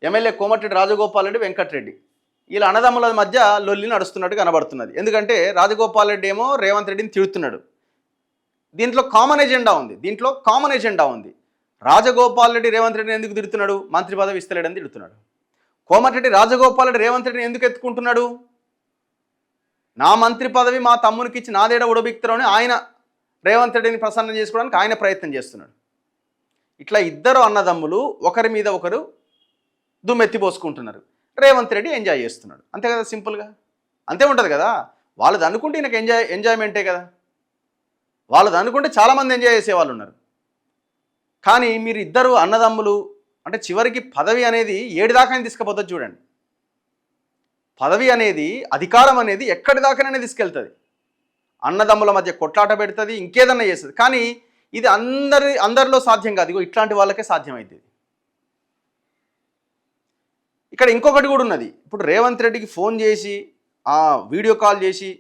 MLA Komatireddy Rajagopal Reddy, Venkatareddy వీళ్ళ అన్నదమ్ముల మధ్య లొల్లి నడుస్తున్నట్టు కనబడుతున్నది. ఎందుకంటే రాజగోపాల్ రెడ్డి ఏమో రేవంత్ రెడ్డిని తిడుతున్నాడు. దీంట్లో కామన్ ఎజెండా ఉంది. రాజగోపాల్ రెడ్డి రేవంత్ రెడ్డిని ఎందుకు తిడుతున్నాడు? మంత్రి పదవి ఇస్తలేడని తిడుతున్నాడు. కోమటిరెడ్డి రాజగోపాల్ రెడ్డి రేవంత్ రెడ్డిని ఎందుకు ఎత్తుకుంటున్నాడు? నా మంత్రి పదవి మా తమ్మునికి ఇచ్చి నాదేడ ఉడబిక్తారని ఆయన రేవంత్ రెడ్డిని ప్రసన్నం చేసుకోవడానికి ఆయన ప్రయత్నం చేస్తున్నాడు. ఇట్లా ఇద్దరు అన్నదమ్ములు ఒకరి మీద ఒకరు దుమ్మెత్తిపోసుకుంటున్నారు. రేవంత్ రెడ్డి ఎంజాయ్ చేస్తున్నాడు. అంతే కదా, సింపుల్గా అంతే ఉంటుంది కదా. వాళ్ళది అనుకుంటే ఈయనకు ఎంజాయ్మెంటే కదా. వాళ్ళది అనుకుంటే చాలామంది ఎంజాయ్ చేసేవాళ్ళు ఉన్నారు. కానీ మీరు ఇద్దరు అన్నదమ్ములు అంటే చివరికి పదవి అనేది ఏడు దాకా తీసుకుపోతుంది. చూడండి, పదవి అనేది, అధికారం అనేది ఎక్కడి దాకానే తీసుకెళ్తుంది. అన్నదమ్ముల మధ్య కొట్లాట పెడుతుంది, ఇంకేదన్నా చేస్తుంది. కానీ ఇది అందరిలో సాధ్యం కాదు. ఇగో ఇట్లాంటి వాళ్ళకే సాధ్యమైంది. ఇక్కడ ఇంకొకటి కూడా ఉన్నది. ఇప్పుడు రేవంత్ రెడ్డికి ఫోన్ చేసి వీడియో కాల్ చేసి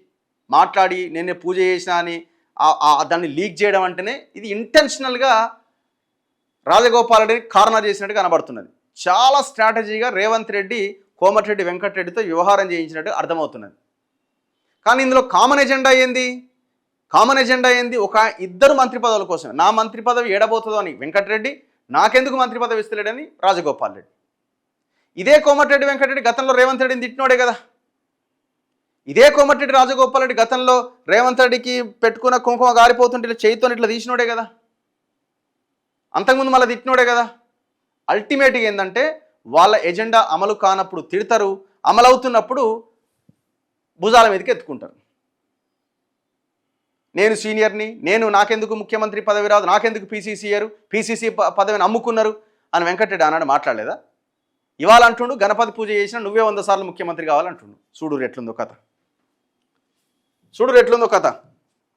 మాట్లాడి నేనే పూజ చేసినా అని దాన్ని లీక్ చేయడం అంటేనే ఇది ఇంటెన్షనల్గా రాజగోపాల్ రెడ్డిని కార్నర్ చేసినట్టు కనబడుతున్నది. చాలా స్ట్రాటజీగా రేవంత్ రెడ్డి కోమటిరెడ్డి వెంకటరెడ్డితో వ్యవహారం చేయించినట్టు అర్థమవుతున్నది. కానీ ఇందులో కామన్ ఎజెండా ఏంది? ఒక ఇద్దరు మంత్రి పదవుల కోసం. నా మంత్రి పదవి ఏడబోతుందో అని వెంకటరెడ్డి, నాకెందుకు మంత్రి పదవి ఇస్తలేడని రాజగోపాల్ రెడ్డి. ఇదే కోమటిరెడ్డి వెంకటరెడ్డి గతంలో రేవంత్ రెడ్డిని తిట్టినోడే కదా. ఇదే కోమటిరెడ్డి రాజగోపాల్ రెడ్డి గతంలో రేవంత్ రెడ్డికి పెట్టుకున్న కుంకుమ గారిపోతుంటే ఇట్లా చేయితో ఇట్లా తీసినోడే కదా. అంతకుముందు మళ్ళీ తిట్టినోడే కదా. అల్టిమేట్గా ఏంటంటే వాళ్ళ ఎజెండా అమలు కానప్పుడు తిడతారు, అమలవుతున్నప్పుడు భుజాల మీదకి ఎత్తుకుంటారు. నేను సీనియర్ని, నాకెందుకు ముఖ్యమంత్రి పదవి రాదు, నాకెందుకు పీసీసీ పదవిని అమ్ముకున్నారు అని వెంకటరెడ్డి ఆనాడు మాట్లాడలేదా? ఇవాళ అంటుండు గణపతి పూజ చేసినా నువ్వే 100 సార్లు ముఖ్యమంత్రి కావాలంటుండు. చూడు ఎట్లుందో కథ.